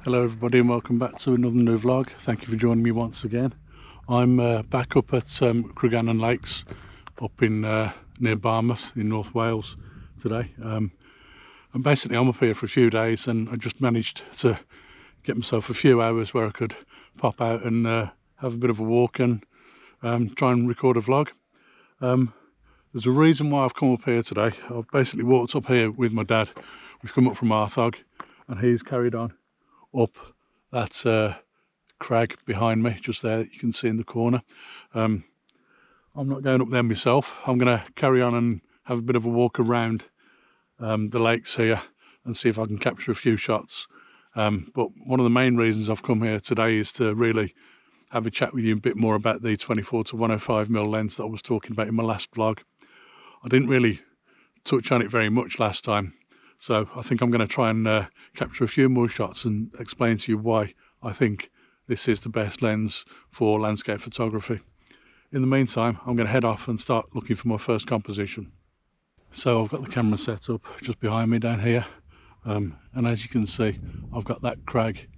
Hello everybody and welcome back to another new vlog. Thank you for joining me once again. I'm back up at Cregennan Lakes up in near Barmouth in North Wales today. And basically I'm up here for a few days and I just managed to get myself a few hours where I could pop out and have a bit of a walk and try and record a vlog. There's a reason why I've come up here today. I've basically walked up here with my dad. We've come up from Arthog and he's carried on up that crag behind me just there that you can see in the corner. I'm not going up there myself. I'm going to carry on and have a bit of a walk around the lakes here and see if I can capture a few shots. But one of the main reasons I've come here today is to really have a chat with you a bit more about the 24-105mm lens that I was talking about in my last vlog. I didn't really touch on it very much last time, so I think I'm going to try and capture a few more shots and explain to you why I think this is the best lens for landscape photography. In the meantime, I'm going to head off and start looking for my first composition. So I've got the camera set up just behind me down here, and as you can see I've got that crag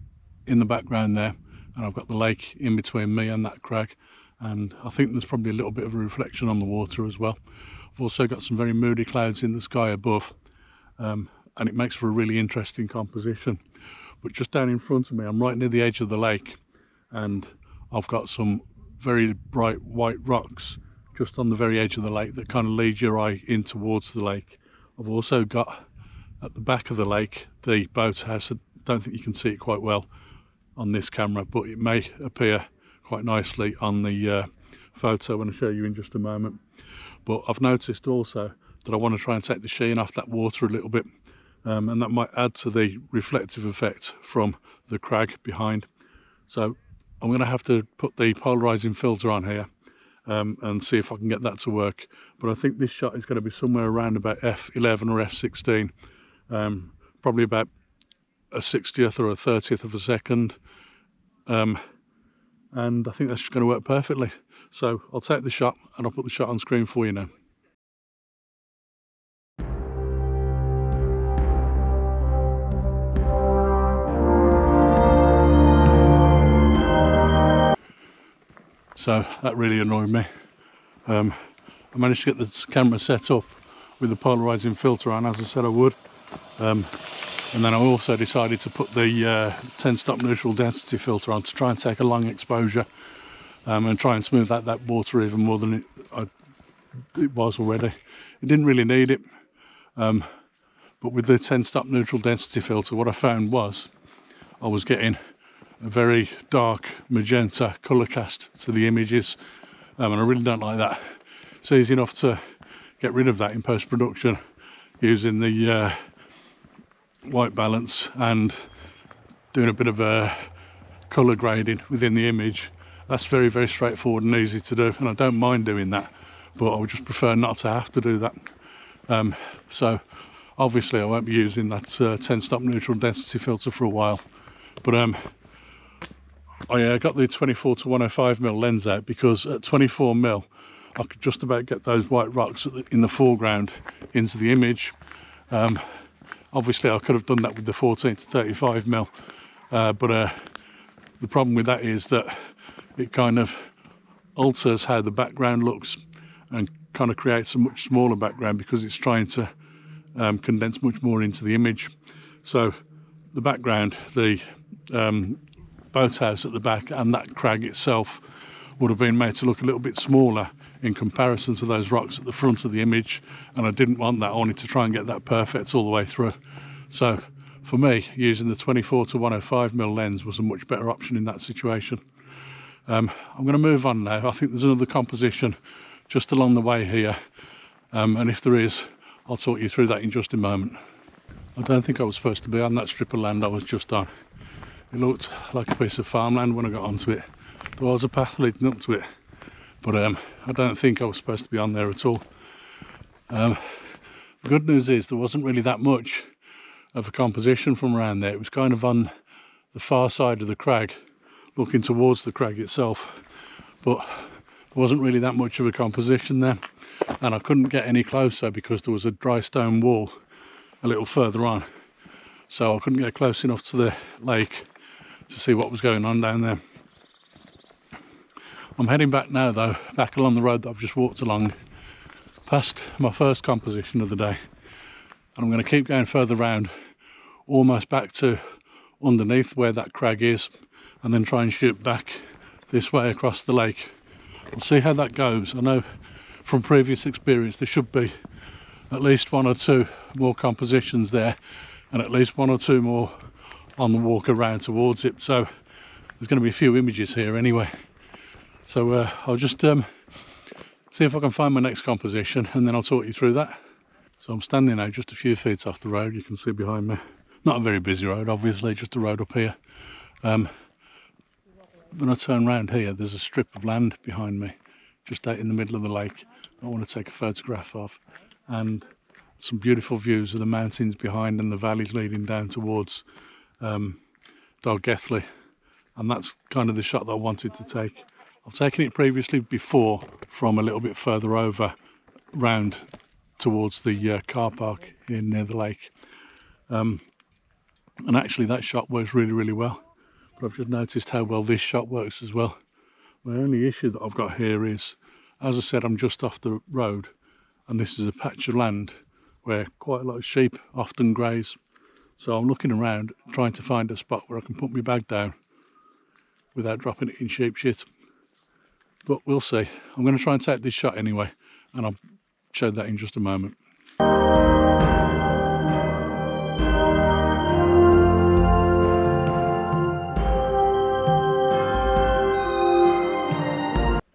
in the background there, and I've got the lake in between me and that crag, and I think there's probably a little bit of a reflection on the water as well. I've also got some very moody clouds in the sky above, and it makes for a really interesting composition. But just down in front of me, I'm right near the edge of the lake, and I've got some very bright white rocks just on the very edge of the lake that kind of lead your eye in towards the lake. I've also got at the back of the lake the boathouse. I don't think you can see it quite well on this camera, but it may appear quite nicely on the photo when I show you in just a moment. But I've noticed also that I want to try and take the sheen off that water a little bit, and that might add to the reflective effect from the crag behind. So I'm going to have to put the polarizing filter on here and see if I can get that to work. But I think this shot is going to be somewhere around about f11 or f16, probably about a 60th or a 30th of a second, and I think that's just going to work perfectly. So I'll take the shot and I'll put the shot on screen for you now. So that really annoyed me. I managed to get the camera set up with the polarizing filter on, as I said I would, and then I also decided to put the 10 stop neutral density filter on to try and take a long exposure and try and smooth out that water even more than it was already. It didn't really need it, but with the 10 stop neutral density filter, what I found was I was getting a very dark magenta colour cast to the images, and I really don't like that. It's easy enough to get rid of that in post-production using the white balance and doing a bit of a colour grading within the image. That's very, very straightforward and easy to do, and I don't mind doing that, but I would just prefer not to have to do that. So obviously I won't be using that 10 stop neutral density filter for a while, but I got the 24-105mm lens out because at 24mm I could just about get those white rocks in the foreground into the image. Obviously I could have done that with the 14-35mm, but the problem with that is that it kind of alters how the background looks and kind of creates a much smaller background because it's trying to condense much more into the image. So the background, the boathouse at the back and that crag itself would have been made to look a little bit smaller in comparison to those rocks at the front of the image, and I didn't want that. I wanted to try and get that perfect all the way through. So for me, using the 24-105mm lens was a much better option in that situation. I'm going to move on now. I think there's another composition just along the way here, and if there is, I'll talk you through that in just a moment. I don't think I was supposed to be on that strip of land I was just on. It looked like a piece of farmland when I got onto it. There was a path leading up to it, but I don't think I was supposed to be on there at all. The good news is there wasn't really that much of a composition from around there. It was kind of on the far side of the crag, looking towards the crag itself, but there wasn't really that much of a composition there, and I couldn't get any closer because there was a dry stone wall a little further on, so I couldn't get close enough to the lake to see what was going on down there. I'm heading back now though, back along the road that I've just walked along, past my first composition of the day, and I'm going to keep going further round, almost back to underneath where that crag is, and then try and shoot back this way across the lake. We'll see how that goes. I know from previous experience there should be at least one or two more compositions there, and at least one or two more on the walk around towards it, so there's going to be a few images here anyway. So I'll just see if I can find my next composition, and then I'll talk you through that. So I'm standing now just a few feet off the road, you can see behind me. Not a very busy road obviously, just a road up here. When I turn round here, there's a strip of land behind me, just out in the middle of the lake, I want to take a photograph of, and some beautiful views of the mountains behind and the valleys leading down towards Dalgethley, and that's kind of the shot that I wanted to take. I've taken it previously before from a little bit further over round towards the car park in near the lake, and actually that shot works really well, but I've just noticed how well this shot works as well. My only issue that I've got here is, as I said, I'm just off the road, and this is a patch of land where quite a lot of sheep often graze, so I'm looking around trying to find a spot where I can put my bag down without dropping it in sheep shit, but we'll see. I'm going to try and take this shot anyway, and I'll show that in just a moment.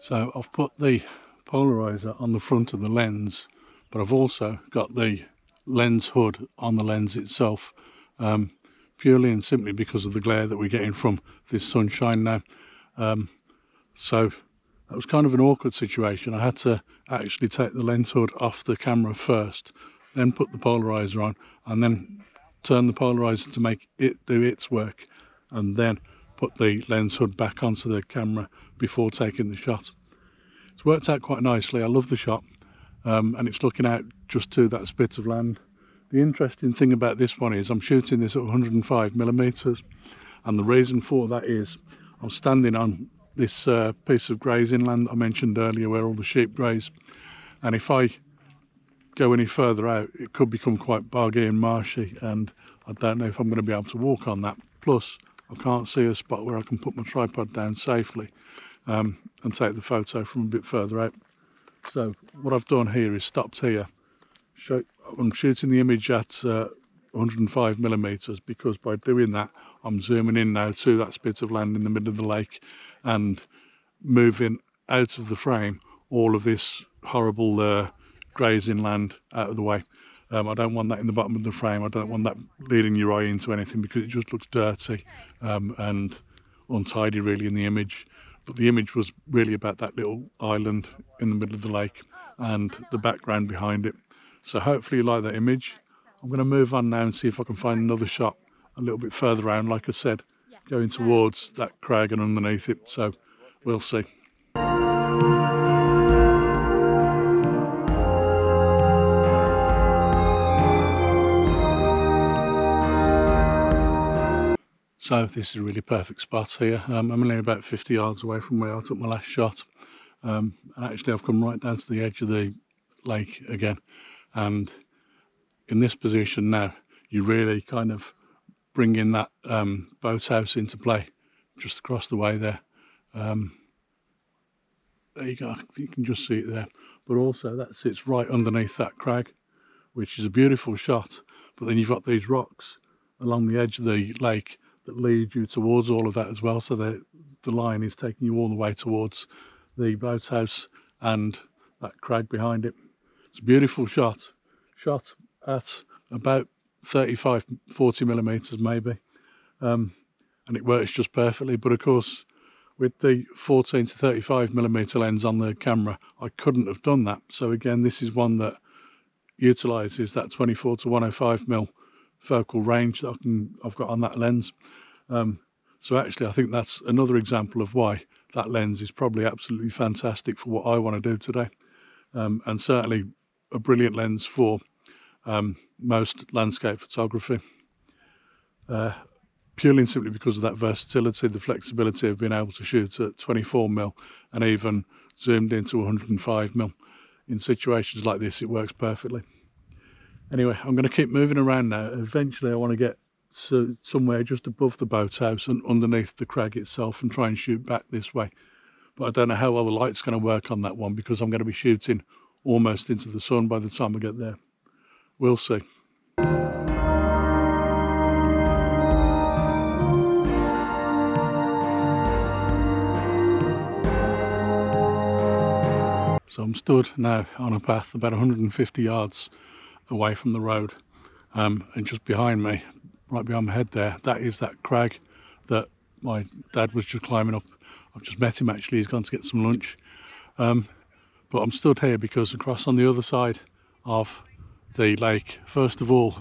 So I've put the polarizer on the front of the lens, but I've also got the lens hood on the lens itself, purely and simply because of the glare that we're getting from this sunshine now. So that was kind of an awkward situation. I had to actually take the lens hood off the camera first, then put the polarizer on, and then turn the polarizer to make it do its work, and then put the lens hood back onto the camera before taking the shot. It's worked out quite nicely. I love the shot, and it's looking out just to that spit of land. The interesting thing about this one is I'm shooting this at 105mm, and the reason for that is I'm standing on this piece of grazing land I mentioned earlier where all the sheep graze, and if I go any further out it could become quite boggy and marshy, and I don't know if I'm going to be able to walk on that. Plus I can't see a spot where I can put my tripod down safely and take the photo from a bit further out. So what I've done here is stopped here. I'm shooting the image at 105mm because by doing that I'm zooming in now to that spit of land in the middle of the lake and moving out of the frame all of this horrible grazing land out of the way. I don't want that in the bottom of the frame. I don't want that leading your eye into anything because it just looks dirty and untidy really in the image. But the image was really about that little island in the middle of the lake and the background behind it. So hopefully you like that image. I'm going to move on now and see if I can find another shot a little bit further around, like I said, going towards that crag and underneath it. So we'll see. So this is a really perfect spot here. I'm only about 50 yards away from where I took my last shot, and actually I've come right down to the edge of the lake again, and in this position now you really kind of bring in that boathouse into play just across the way there. There you go, you can just see it there, but also that sits right underneath that crag, which is a beautiful shot. But then you've got these rocks along the edge of the lake that lead you towards all of that as well, so the line is taking you all the way towards the boathouse and that crag behind it. It's a beautiful shot at about 35-40mm maybe, and it works just perfectly. But of course with the 14-35mm lens on the camera I couldn't have done that, so again this is one that utilises that 24-105mm focal range that I've got on that lens. So actually I think that's another example of why that lens is probably absolutely fantastic for what I want to do today, and certainly a brilliant lens for most landscape photography. purely and simply because of that versatility, the flexibility of being able to shoot at 24mm and even zoomed into 105mm. In situations like this, it works perfectly. Anyway, I'm going to keep moving around now. Eventually I want to get to somewhere just above the boathouse and underneath the crag itself and try and shoot back this way. But I don't know how well the light's going to work on that one, because I'm going to be shooting almost into the sun by the time I get there. We'll see. So I'm stood now on a path about 150 yards away from the road, and just behind me, right behind my head there, that is that crag that my dad was just climbing up. I've just met him actually, he's gone to get some lunch. But I'm stood here because across on the other side of the lake, first of all,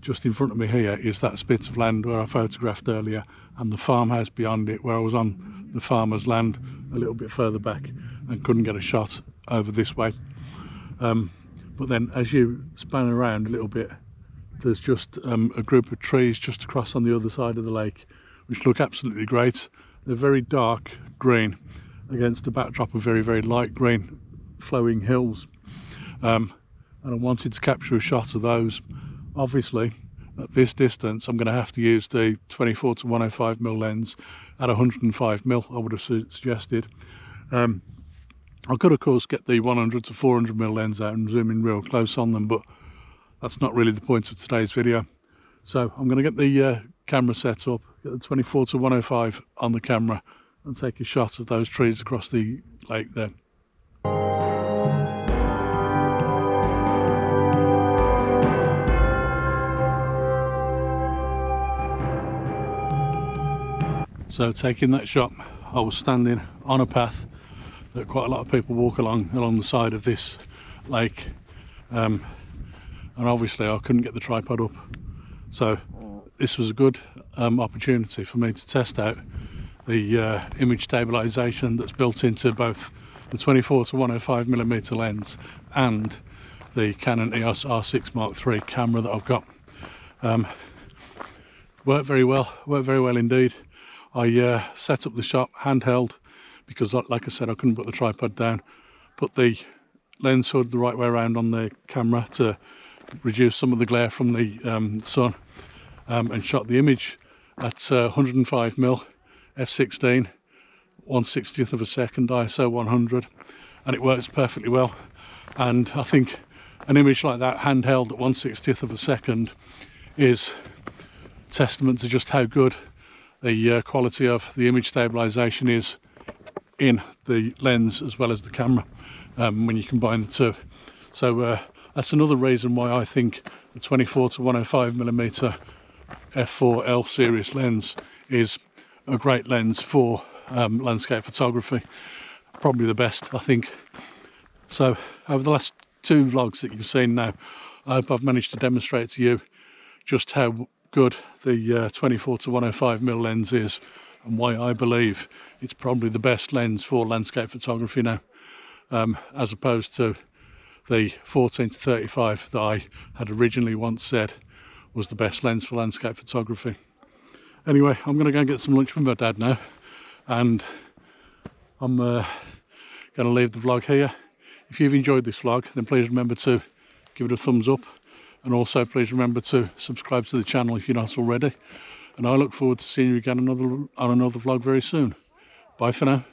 just in front of me here is that spit of land where I photographed earlier, and the farmhouse beyond it, where I was on the farmer's land a little bit further back and couldn't get a shot over this way. But then as you span around a little bit, there's just a group of trees just across on the other side of the lake, which look absolutely great. They're very dark green against a backdrop of very, very light green flowing hills. And I wanted to capture a shot of those. Obviously, at this distance, I'm going to have to use the 24-105mm lens at 105mm, I would have suggested. I could, of course, get the 100-400mm lens out and zoom in real close on them, but that's not really the point of today's video. So I'm going to get the camera set up, get the 24-105 on the camera, and take a shot of those trees across the lake there. So taking that shot, I was standing on a path that quite a lot of people walk along the side of this lake, and obviously I couldn't get the tripod up, so this was a good opportunity for me to test out the image stabilization that's built into both the 24-105mm lens and the Canon EOS R6 Mark III camera that I've got. Worked very well indeed. I set up the shot handheld because, like I said, I couldn't put the tripod down. Put the lens hood the right way around on the camera to reduce some of the glare from the sun, and shot the image at 105mm f/16, 1/60th of a second, ISO 100, and it works perfectly well. And I think an image like that handheld at 1/60th of a second is testament to just how good the quality of the image stabilization is in the lens as well as the camera, when you combine the two. So that's another reason why I think the 24-105mm f4L series lens is a great lens for landscape photography, probably the best, I think. So over the last two vlogs that you've seen now, I hope I've managed to demonstrate to you just how good the 24-105mm lens is, and why I believe it's probably the best lens for landscape photography now, as opposed to the 14-35 that I had originally once said was the best lens for landscape photography. Anyway, I'm going to go and get some lunch with my dad now, and I'm going to leave the vlog here. If you've enjoyed this vlog, then please remember to give it a thumbs up, and also please remember to subscribe to the channel if you're not already. And I look forward to seeing you again on another vlog very soon. Bye for now.